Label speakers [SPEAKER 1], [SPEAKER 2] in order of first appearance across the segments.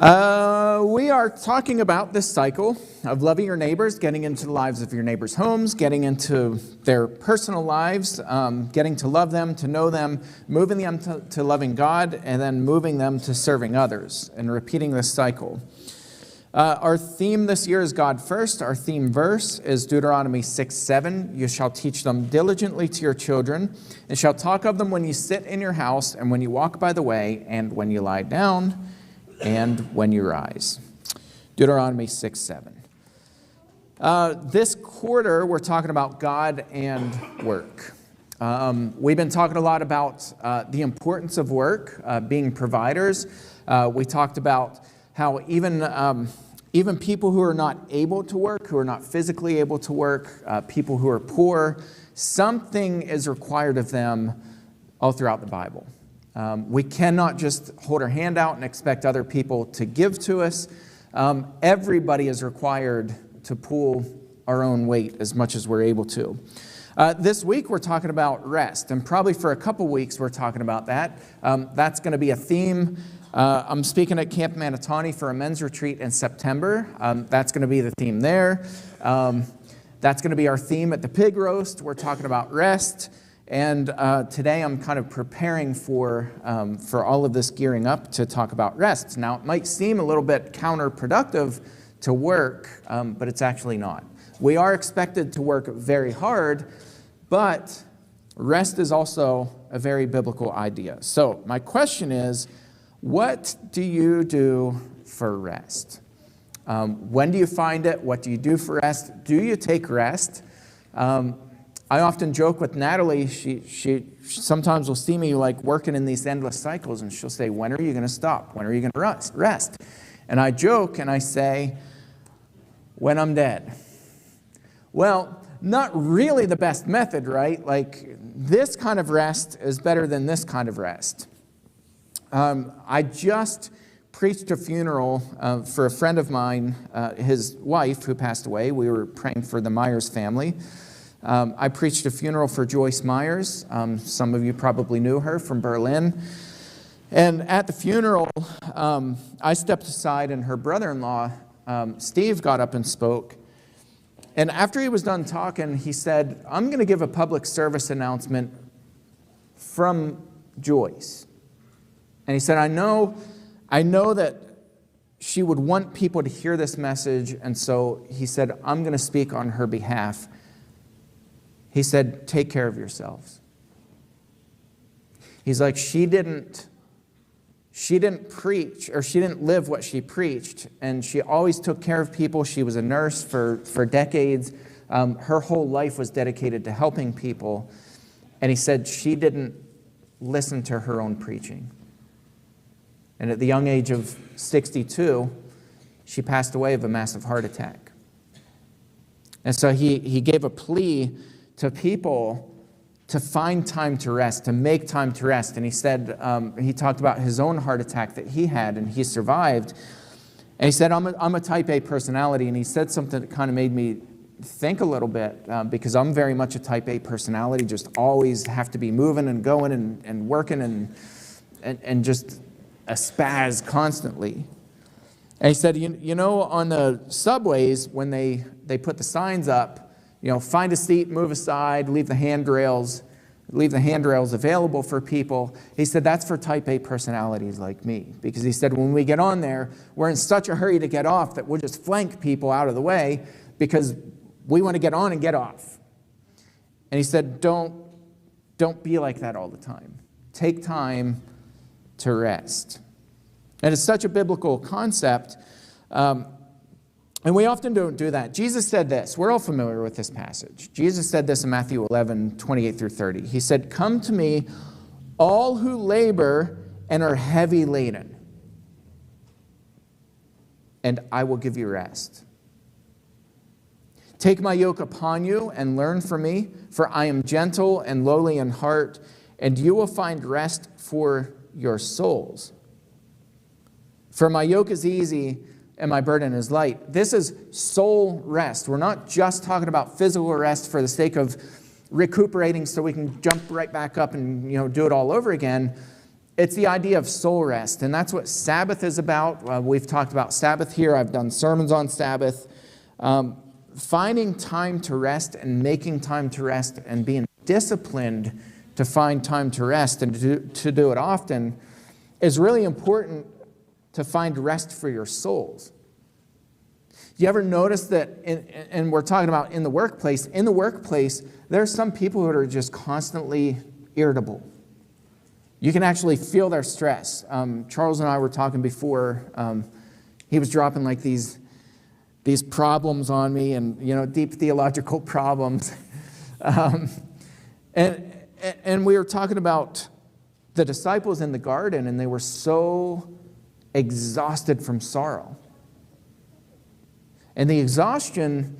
[SPEAKER 1] We are talking about this cycle of loving your neighbors, getting into the lives of your neighbors' homes, getting into their personal lives, getting to love them, to know them, moving them to loving God, and then moving them to serving others, and repeating this cycle. Our theme this year is God first. Our theme verse is Deuteronomy 6:7. You shall teach them diligently to your children, and shall talk of them when you sit in your house, and when you walk by the way, and when you lie down, and when you rise. Deuteronomy 6:7. This quarter, we're talking about God and work. We've been talking a lot about the importance of work, being providers. We talked about how even people who are not able to work, who are not physically able to work, people who are poor, something is required of them all throughout the Bible. We cannot just hold our hand out and expect other people to give to us. Everybody is required to pull our own weight as much as we're able to. This week we're talking about rest, and probably for a couple weeks we're talking about that. That's going to be a theme. I'm speaking at Camp Manatani for a men's retreat in September. That's going to be the theme there. That's going to be our theme at the pig roast. We're talking about rest. And today I'm kind of preparing for all of this gearing up to talk about rest. Now, it might seem a little bit counterproductive to work, but it's actually not. We are expected to work very hard, but rest is also a very biblical idea. So my question is, what do you do for rest? When do you find it? What do you do for rest? Do you take rest? I often joke with Natalie. She sometimes will see me like working in these endless cycles, and she'll say, "When are you going to stop? When are you going to rest?" And I joke and I say, "When I'm dead." Well, not really the best method, right? Like, this kind of rest is better than this kind of rest. I just preached a funeral for a friend of mine, his wife who passed away. We were praying for the Myers family. I preached a funeral for Joyce Myers. Some of you probably knew her from Berlin. And at the funeral, I stepped aside, and her brother-in-law, Steve, got up and spoke. And after he was done talking, he said, "I'm going to give a public service announcement from Joyce." And he said, I know that she would want people to hear this message, and so he said, "I'm going to speak on her behalf." He said, "Take care of yourselves." He's like, she didn't preach, or she didn't live what she preached, and she always took care of people. She was a nurse for decades. Her whole life was dedicated to helping people. And he said she didn't listen to her own preaching. And at the young age of 62, she passed away of a massive heart attack. And so he gave a plea to people to find time to rest, to make time to rest. And he said, he talked about his own heart attack that he had, and he survived. And he said, I'm a type A personality. And he said something that kind of made me think a little bit, because I'm very much a type A personality, just always have to be moving and going and working and just a spaz constantly. And he said, you know, on the subways, when they put the signs up, you know, find a seat, move aside, leave the handrails available for people. He said that's for type A personalities like me. Because he said when we get on there, we're in such a hurry to get off that we'll just flank people out of the way because we want to get on and get off. And he said, don't be like that all the time. Take time to rest. And it's such a biblical concept. And we often don't do that. Jesus said this. We're all familiar with this passage. Jesus said this in Matthew 11, 28 through 30. He said, "Come to me, all who labor and are heavy laden, and I will give you rest. Take my yoke upon you and learn from me, for I am gentle and lowly in heart, and you will find rest for your souls. For my yoke is easy and my burden is light." This is soul rest. We're not just talking about physical rest for the sake of recuperating so we can jump right back up and do it all over again. It's the idea of soul rest, and that's what Sabbath is about. We've talked about Sabbath here. I've done sermons on Sabbath. Finding time to rest and making time to rest and being disciplined to find time to rest and to do it often is really important to find rest for your souls. You ever notice that, and we're talking about in the workplace, there are some people who are just constantly irritable. You can actually feel their stress. Charles and I were talking before. He was dropping like these problems on me, and deep theological problems. And we were talking about the disciples in the garden, and they were so exhausted from sorrow. And the exhaustion,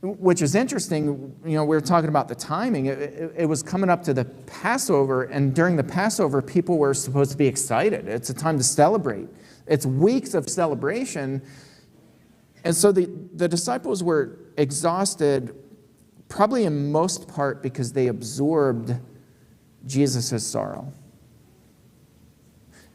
[SPEAKER 1] which is interesting, we were talking about the timing. It was coming up to the Passover, and during the Passover, people were supposed to be excited. It's a time to celebrate. It's weeks of celebration. And so the disciples were exhausted, probably in most part because they absorbed Jesus' sorrow.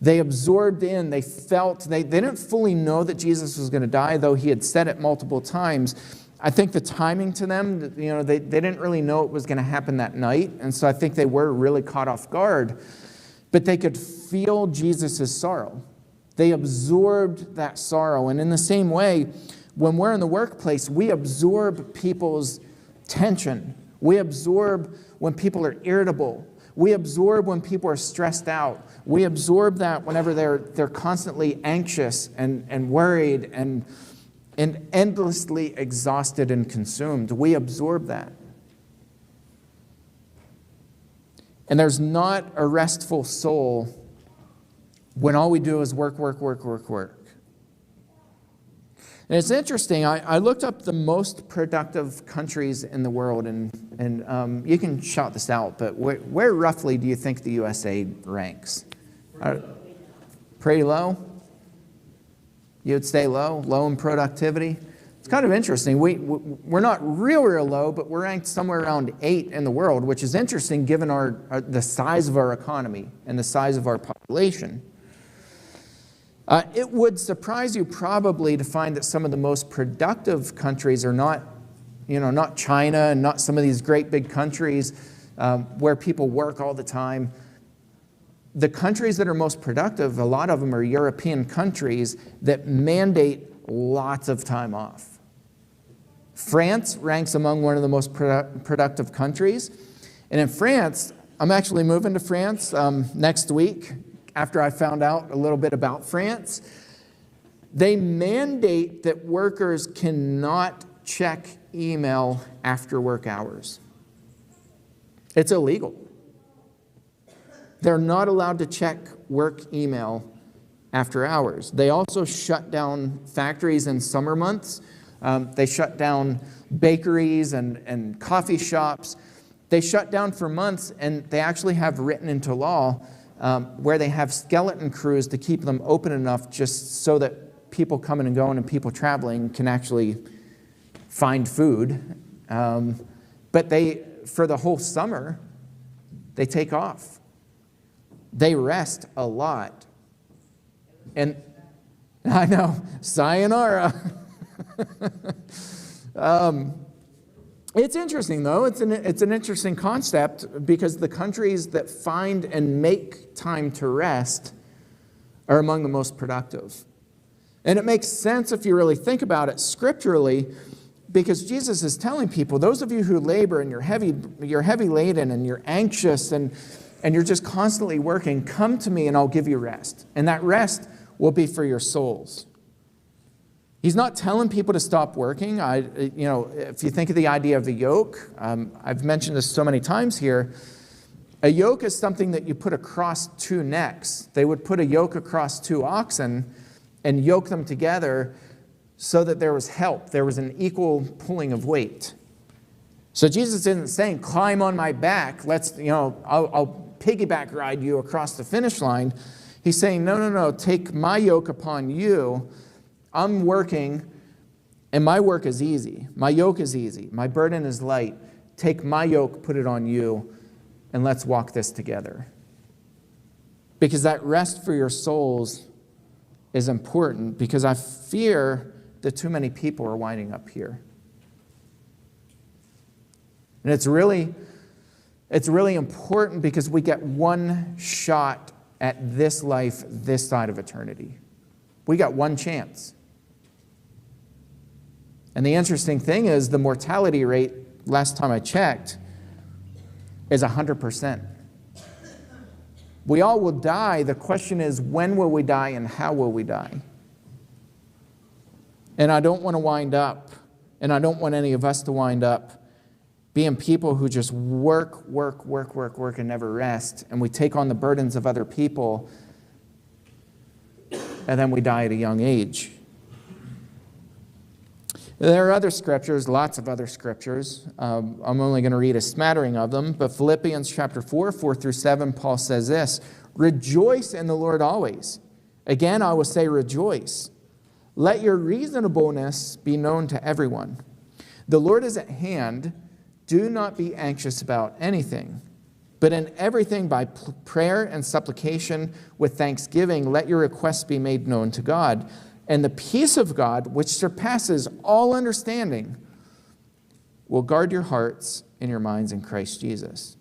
[SPEAKER 1] They absorbed in, they felt, they didn't fully know that Jesus was going to die, though he had said it multiple times. I think the timing to them, they didn't really know it was going to happen that night, and so I think they were really caught off guard. But they could feel Jesus' sorrow. They absorbed that sorrow, and in the same way, when we're in the workplace, we absorb people's tension. We absorb when people are irritable. We absorb when people are stressed out. We absorb that whenever they're constantly anxious and worried and endlessly exhausted and consumed. We absorb that. And there's not a restful soul when all we do is work. And it's interesting, I looked up the most productive countries in the world, and you can shout this out, but where roughly do you think the USA ranks? Pretty low? You would say low in productivity? It's kind of interesting. We're not real low, but we're ranked somewhere around 8 in the world, which is interesting given the size of our economy and the size of our population. It would surprise you probably to find that some of the most productive countries are not China and not some of these great big countries where people work all the time. The countries that are most productive, a lot of them are European countries that mandate lots of time off. France ranks among one of the most productive countries. And in France, I'm actually moving to France next week. After I found out a little bit about France, they mandate that workers cannot check email after work hours. It's illegal. They're not allowed to check work email after hours. They also shut down factories in summer months. They shut down bakeries and coffee shops. They shut down for months, and they actually have written into law where they have skeleton crews to keep them open enough just so that people coming and going and people traveling can actually find food. But for the whole summer, they take off. They rest a lot. And I know, sayonara. It's interesting, though. It's an interesting concept because the countries that find and make time to rest are among the most productive. And it makes sense if you really think about it scripturally, because Jesus is telling people, those of you who labor and you're heavy laden and you're anxious and you're just constantly working, come to me and I'll give you rest. And that rest will be for your souls. He's not telling people to stop working. If you think of the idea of a yoke, I've mentioned this so many times here. A yoke is something that you put across 2 necks. They would put a yoke across 2 oxen and yoke them together so that there was help. There was an equal pulling of weight. So Jesus isn't saying, climb on my back. I'll piggyback ride you across the finish line. He's saying, no, take my yoke upon you. I'm working, and my work is easy. My yoke is easy. My burden is light. Take my yoke, put it on you, and let's walk this together. Because that rest for your souls is important, because I fear that too many people are winding up here. And it's really important because we get one shot at this life, this side of eternity. We got one chance. And the interesting thing is the mortality rate, last time I checked, is 100%. We all will die. The question is, when will we die and how will we die? And I don't want to wind up, and I don't want any of us to wind up being people who just work, and never rest, and we take on the burdens of other people, and then we die at a young age. There are other scriptures, lots of other scriptures. I'm only going to read a smattering of them, but Philippians chapter 4 through 7, Paul says this, "Rejoice in the Lord always. Again, I will say rejoice. Let your reasonableness be known to everyone. The Lord is at hand. Do not be anxious about anything, but in everything by prayer and supplication with thanksgiving, let your requests be made known to God. And the peace of God, which surpasses all understanding, will guard your hearts and your minds in Christ Jesus."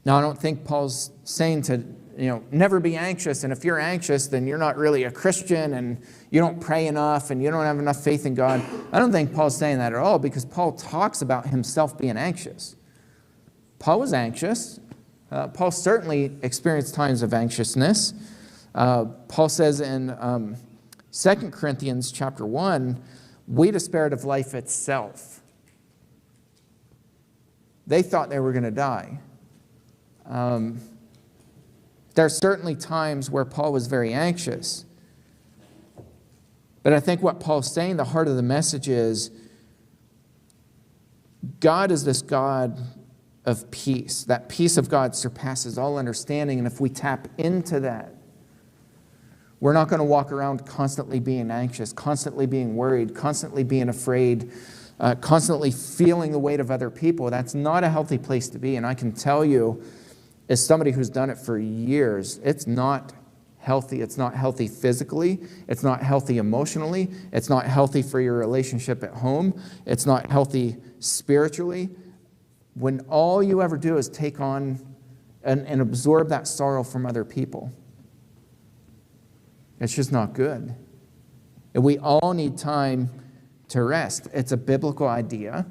[SPEAKER 1] Now, I don't think Paul's saying to, never be anxious, and if you're anxious, then you're not really a Christian, and you don't pray enough, and you don't have enough faith in God. I don't think Paul's saying that at all, because Paul talks about himself being anxious. Paul was anxious. Paul certainly experienced times of anxiousness. Paul says in 2 Corinthians chapter 1, we despaired of life itself. They thought they were going to die. There are certainly times where Paul was very anxious. But I think what Paul's saying, the heart of the message is, God is this God of peace. That peace of God surpasses all understanding. And if we tap into that, we're not going to walk around constantly being anxious, constantly being worried, constantly being afraid, constantly feeling the weight of other people. That's not a healthy place to be. And I can tell you, as somebody who's done it for years, it's not healthy. It's not healthy physically. It's not healthy emotionally. It's not healthy for your relationship at home. It's not healthy spiritually. When all you ever do is take on and absorb that sorrow from other people, it's just not good. And we all need time to rest. It's a biblical idea.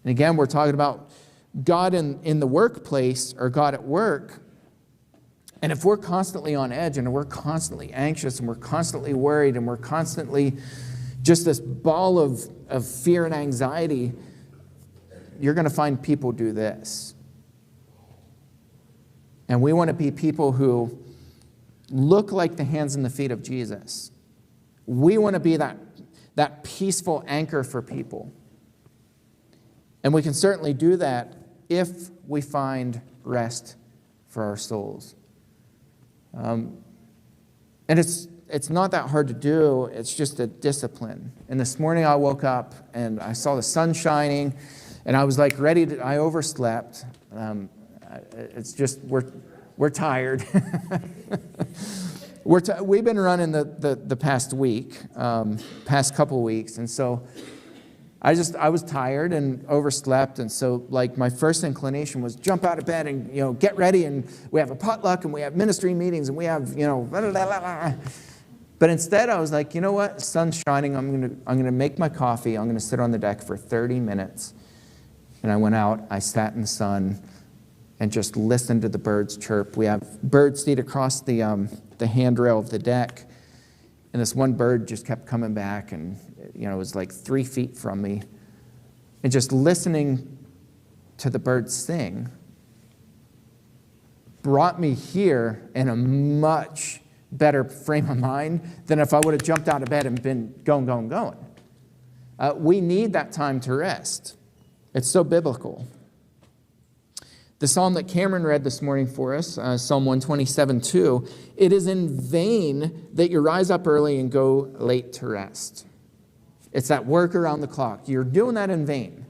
[SPEAKER 1] And again, we're talking about God in the workplace, or God at work. And if we're constantly on edge, and we're constantly anxious, and we're constantly worried, and we're constantly just this ball of fear and anxiety, you're going to find people do this. And we want to be people who look like the hands and the feet of Jesus. We want to be that peaceful anchor for people. And we can certainly do that if we find rest for our souls. And it's not that hard to do. It's just a discipline. And this morning I woke up and I saw the sun shining, and I was like I overslept. It's just, we're tired. We've been running the past week, past couple weeks, and so I was tired and overslept, and so my first inclination was jump out of bed and get ready, and we have a potluck and we have ministry meetings and we have blah, blah, blah, blah. But instead I was like, you know what, the sun's shining. I'm gonna make my coffee. I'm gonna sit on the deck for 30 minutes, and I went out. I sat in the sun and just listened to the birds chirp. We have bird seed across the handrail of the deck. And this one bird just kept coming back, and it was 3 feet from me. And just listening to the birds sing brought me here in a much better frame of mind than if I would have jumped out of bed and been going. We need that time to rest. It's so biblical. The psalm that Cameron read this morning for us, Psalm 127:2, it is in vain that you rise up early and go late to rest. It's that work around the clock. You're doing that in vain.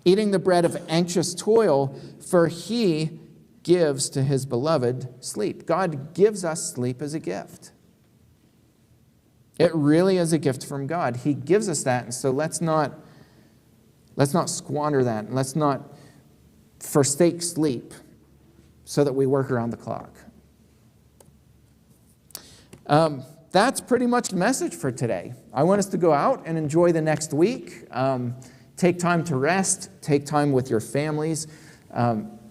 [SPEAKER 1] Eating the bread of anxious toil, for he gives to his beloved sleep. God gives us sleep as a gift. It really is a gift from God. He gives us that, and so let's not squander that, and let's not forsake sleep so that we work around the clock. That's pretty much the message for today. I want us to go out and enjoy the next week. Take time to rest. Take time with your families.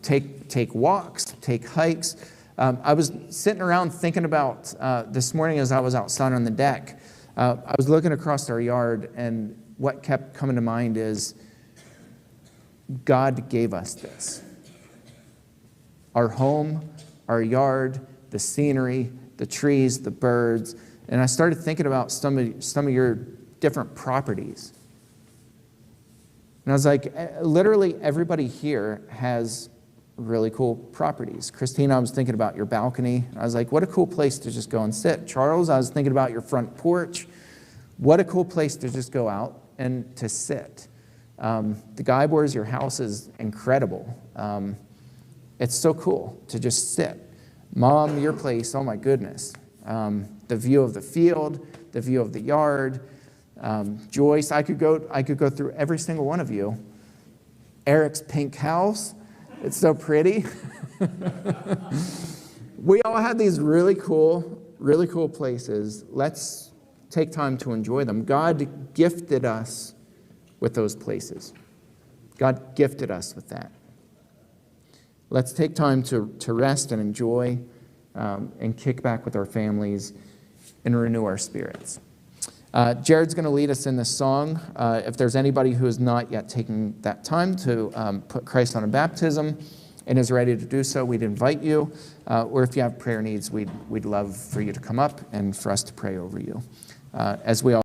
[SPEAKER 1] Take walks. Take hikes. I was sitting around thinking about this morning as I was outside on the deck. I was looking across our yard, and what kept coming to mind is God gave us this. Our home, our yard, the scenery, the trees, the birds. And I started thinking about some of your different properties. And I was like, literally everybody here has really cool properties. Christina, I was thinking about your balcony. I was like, what a cool place to just go and sit. Charles, I was thinking about your front porch. What a cool place to just go out and to sit. The Guybors, your house is incredible. It's so cool to just sit. Mom, your place, oh my goodness. The view of the field, the view of the yard. Joyce, I could go through every single one of you. Eric's pink house, it's so pretty. We all have these really cool places. Let's take time to enjoy them. God gifted us with those places. God gifted us with that. Let's take time to rest and enjoy and kick back with our families and renew our spirits. Jared's going to lead us in this song. If there's anybody who has not yet taken that time to put Christ on a baptism and is ready to do so, we'd invite you. Or if you have prayer needs, we'd love for you to come up and for us to pray over you. As we all